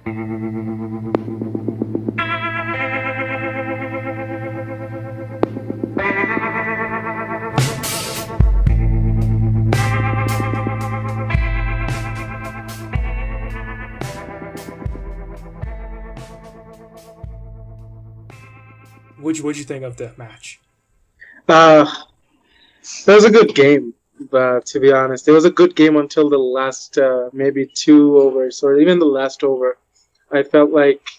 What'd you think of the match? Uh, that was a good game, but to be honest, it was a good game until the last maybe 2 overs or even the last over. I felt like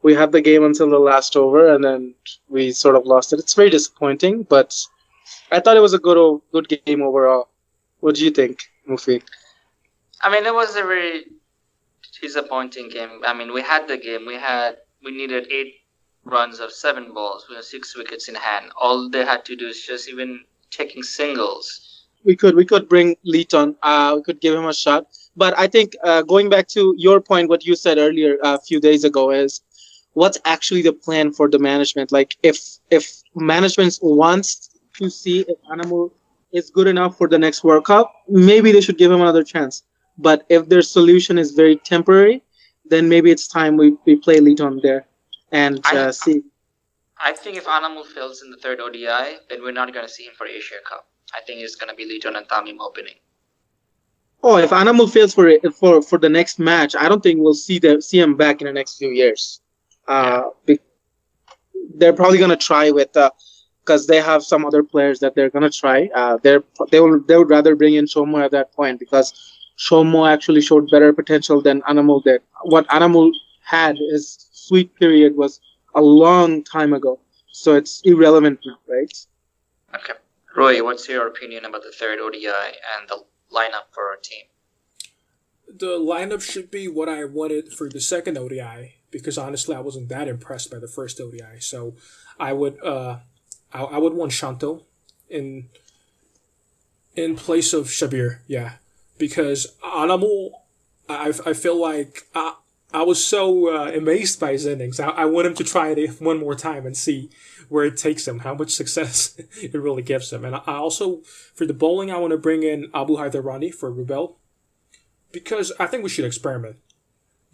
we had the game until the last over and then we sort of lost it. It's very disappointing, but I thought it was a good game overall. What do you think, Mufi? I mean, it was a very disappointing game. I mean, we had the game. We needed 8 runs of 7 balls. We had 6 wickets in hand. All they had to do is just even taking singles. We could bring Leeton. We could give him a shot. But I think going back to your point, what you said earlier a few days ago is what's actually the plan for the management? Like if management wants to see if Anamul is good enough for the next World Cup, maybe they should give him another chance. But if their solution is very temporary, then maybe it's time we play Leeton there and see. I think if Anamul fails in the third ODI, then we're not going to see him for Asia Cup. I think it's going to be Leeton and Tamim opening. Oh, if Anamul fails for the next match, I don't think we'll see him back in the next few years. They're probably going to try with because they have some other players that they're going to try. They would rather bring in Shomo at that point because Shomo actually showed better potential than Anamul did. What Anamul had, his sweet period, was a long time ago, so it's irrelevant now, right? Okay, Roy, what's your opinion about the third ODI and the lineup for our team? The lineup should be what I wanted for the second ODI because honestly I wasn't that impressed by the first ODI. So I would want Shanto in place of Shabir, yeah, because Anamul, I feel like I was so amazed by his innings. I want him to try it one more time and see where it takes him, how much success it really gives him. And I also, for the bowling, I want to bring in Abu Hyderani for Rubel because I think we should experiment.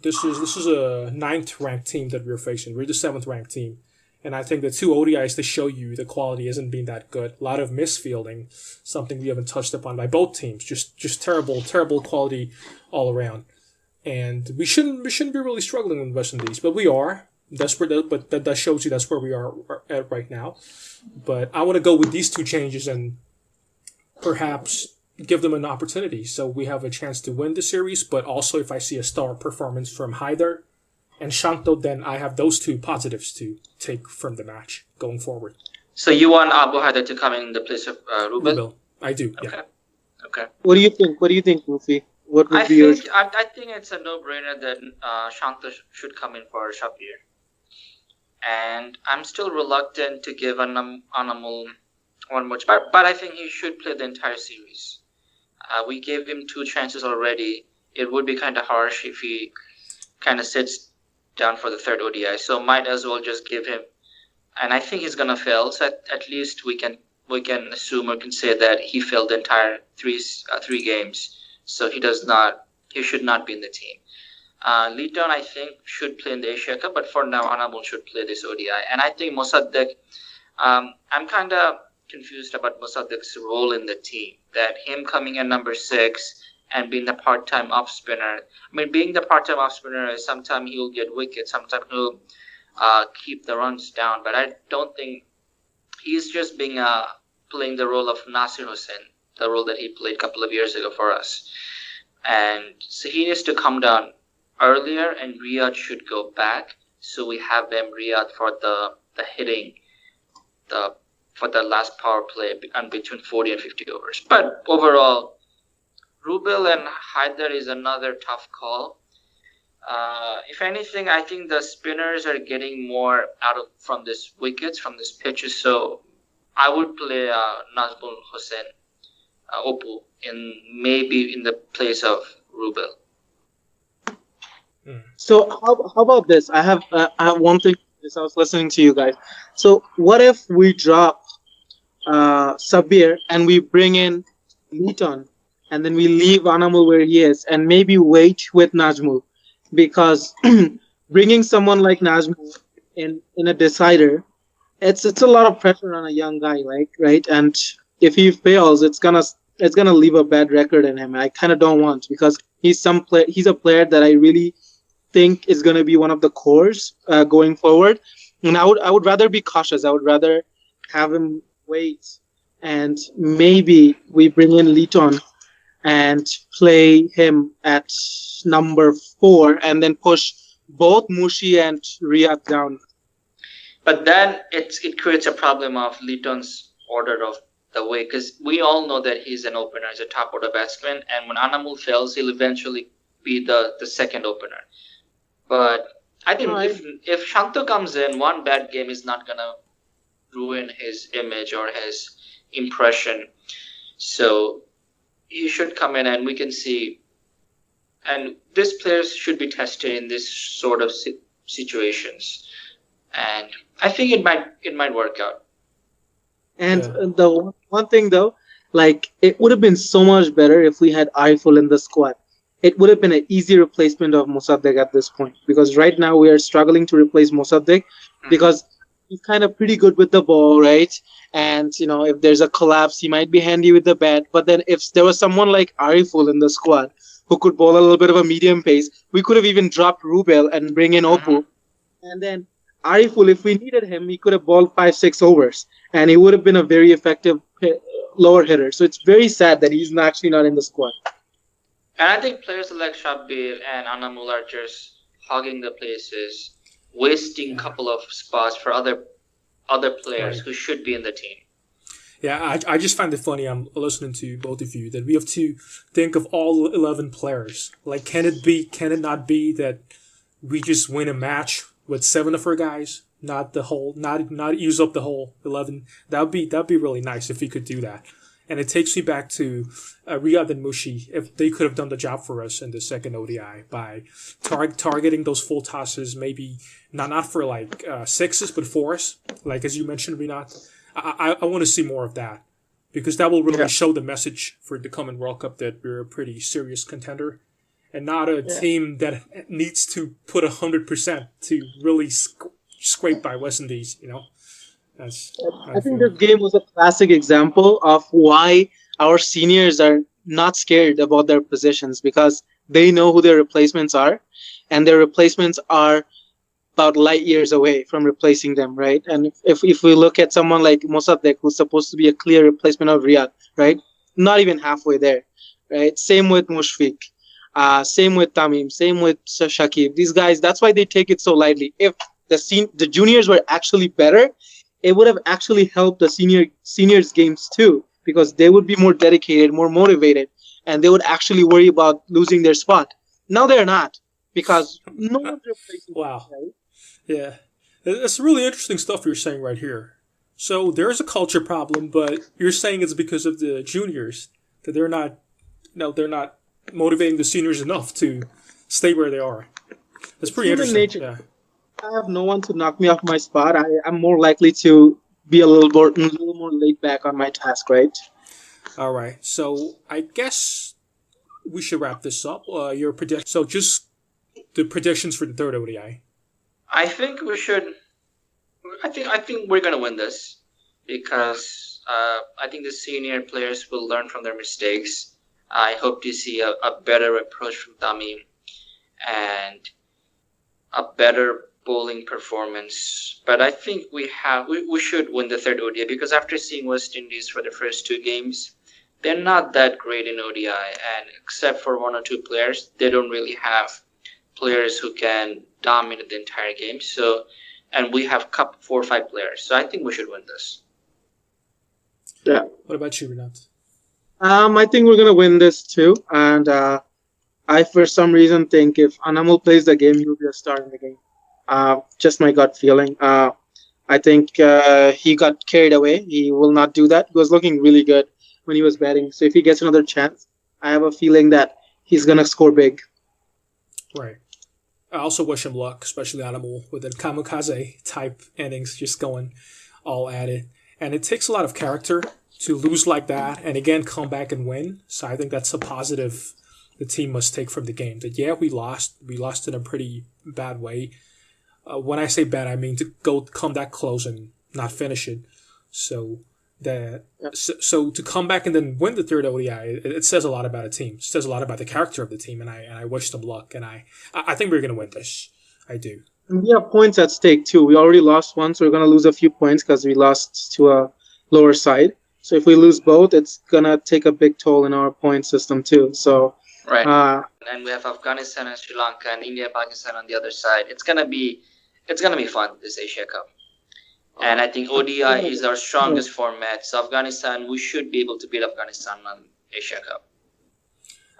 This is a 9th ranked team that we're facing. We're the 7th ranked team. And I think the 2 ODIs to show you the quality isn't being that good. A lot of misfielding, something we haven't touched upon by both teams. Just terrible quality all around. And we shouldn't be really struggling in the West Indies, but we are. But that shows you that's where we are at right now. But I want to go with these 2 changes and perhaps give them an opportunity so we have a chance to win the series. But also, if I see a star performance from Haider and Shanto, then I have those 2 positives to take from the match going forward. So you want Abu Haider to come in the place of Rubel? I do. Okay. Yeah. Okay. What do you think, Mufi? What would I be think it's a no-brainer that Shanta should come in for Shabir. And I'm still reluctant to give Anamul one more chance, but I think he should play the entire series. We gave him 2 chances already. It would be kind of harsh if he kind of sits down for the third ODI. So might as well just give him. And I think he's gonna fail. So at least we can assume or can say that he failed the entire three games. So he should not be in the team. Leeton, I think, should play in the Asia Cup, but for now, Anamul should play this ODI. And I think Mosaddeq, I'm kind of confused about Mosaddeq's role in the team. That him coming in number 6 and being the part-time off-spinner. I mean, being the part-time off-spinner is sometimes he'll get wickets, sometimes he'll keep the runs down. But I don't think he's just playing the role of Nasir Hussain, the role that he played a couple of years ago for us. And so he needs to come down earlier, and Riyadh should go back. So we have them Riyadh for the hitting, for the last power play and between 40 and 50 overs. But overall, Rubel and Haider is another tough call. If anything, I think the spinners are getting more from this wickets, from this pitches. So I would play Nazmul Hussain, Oppo, maybe in the place of Rubel. So how about this? I have one thing. I was listening to you guys. So what if we drop Sabir and we bring in Leeton, and then we leave Anamul where he is, and maybe wait with Najmul, because bringing someone like Najmul in a decider, it's a lot of pressure on a young guy, like right? And if he fails, it's gonna leave a bad record in him. I kind of don't want, because he's a player that I really think is gonna be one of the cores going forward. And I would rather be cautious. I would rather have him wait, and maybe we bring in Liton and play him at number 4, and then push both Mushi and Riyadh down. But then it creates a problem of Liton's order of the way, because we all know that he's an opener, he's a top order batsman, and when Anamul fails, he'll eventually be the second opener. But I think if Shanto comes in, one bad game is not gonna ruin his image or his impression. So he should come in, and we can see. And these players should be tested in this sort of situations, and I think it might work out. And the one thing though, like it would have been so much better if we had Ariful in the squad. It would have been an easy replacement of Mossadegh at this point, because right now we are struggling to replace Mossadegh because he's kind of pretty good with the ball, right? And if there's a collapse, he might be handy with the bat. But then if there was someone like Ariful in the squad who could bowl a little bit of a medium pace, we could have even dropped Rubel and bring in Oppo. And then Ariful, if we needed him, he could have bowled 5-6 overs, and he would have been a very effective lower hitter. So it's very sad that he's actually not in the squad. And I think players like Shabbir and Anamul are just hogging the places, wasting a couple of spots for other players who should be in the team. Yeah, I just find it funny. I'm listening to both of you that we have to think of all 11 players. Like, can it not be that we just win a match with 7 of our guys, not use up the whole 11? That'd be really nice if we could do that. And it takes me back to Riyadh and Mushi, if they could have done the job for us in the second ODI by targeting those full tosses, maybe not for like 6s, but 4s, like as you mentioned, Rinat. I want to see more of that, because that will really show the message for the coming World Cup that we're a pretty serious contender and not a team that needs to put 100% to really scrape by West Indies, I think this game was a classic example of why our seniors are not scared about their positions, because they know who their replacements are, and their replacements are about light years away from replacing them, right? And if we look at someone like Mossadegh, who's supposed to be a clear replacement of Riyadh, right? Not even halfway there, right? Same with Mushfiq, same with Tamim, same with Shakib. These guys, that's why they take it so lightly. If the juniors were actually better, it would have actually helped the seniors games too, because they would be more dedicated, more motivated, and they would actually worry about losing their spot. Now they're not, because no one's replacing them. Wow. Right? Yeah. That's really interesting stuff you're saying right here. So there's a culture problem, but you're saying it's because of the juniors, that they're not motivating the seniors enough to stay where they are. That's pretty interesting. Nature. Yeah. I have no one to knock me off my spot. I'm more likely to be a little more laid back on my task, right? All right. So I guess we should wrap this up. Your prediction. So just the predictions for the third ODI. I think we should. I think we're gonna win this, because I think the senior players will learn from their mistakes. I hope to see a better approach from Tamim and a better bowling performance. But I think we should win the third ODI, because after seeing West Indies for the first 2 games, they're not that great in ODI, and except for 1 or 2 players, they don't really have players who can dominate the entire game. So, and we have 4 or 5 players, so I think we should win this. Yeah. What about you, Renat? I think we're gonna win this too, and I for some reason think if Anamul plays the game, he'll be a star in the game. Just my gut feeling. I think he got carried away. He will not do that. He was looking really good when he was batting. So if he gets another chance, I have a feeling that he's going to score big. Right. I also wish him luck, especially Anamul, with the kamikaze type innings, just going all at it. And it takes a lot of character to lose like that and again come back and win. So I think that's a positive the team must take from the game. That yeah, we lost in a pretty bad way. When I say bad, I mean to come that close and not finish it. So so to come back and then win the third ODI, it says a lot about a team. It says a lot about the character of the team, and I wish them luck. And I think we're gonna win this. I do. And we have points at stake too. We already lost one, so we're gonna lose a few points because we lost to a lower side. So if we lose both, it's gonna take a big toll in our point system too. So right. And we have Afghanistan and Sri Lanka and India and Pakistan on the other side. It's gonna be fun, this Asia Cup. And I think ODI is our strongest format. So Afghanistan, we should be able to beat Afghanistan on Asia Cup.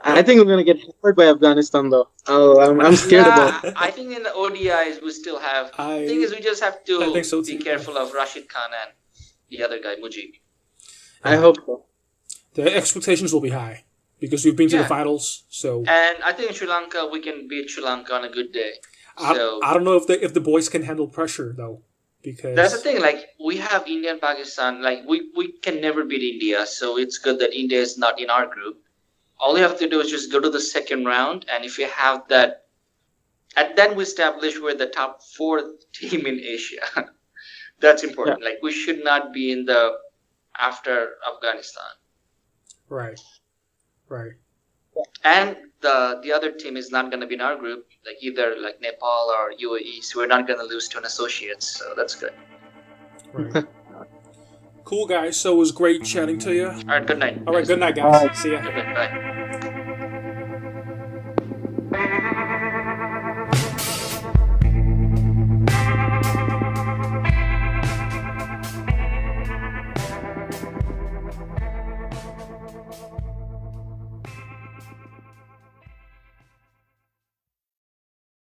I think we're gonna get hammered by Afghanistan though. I'm scared about it. I think in the ODIs we still have. The thing is, we just have to be careful of Rashid Khan and the other guy, Mujib. I hope so. The expectations will be high because we've been to the finals. So and I think in Sri Lanka we can beat Sri Lanka on a good day. I don't know if the boys can handle pressure though, because that's the thing. Like we have India and Pakistan. Like we can never beat India, so it's good that India is not in our group. All you have to do is just go to the second round, and if you have that, and then we establish we're the top 4 team in Asia. That's important. Like we should not be in the after Afghanistan. Right. And the other team is not going to be in our group, like either like Nepal or UAE. So we're not going to lose to an associates. So that's good. Right. Cool, guys. So it was great chatting to you. All right. Good night. All right. Good night, guys. See ya. Good night. Bye.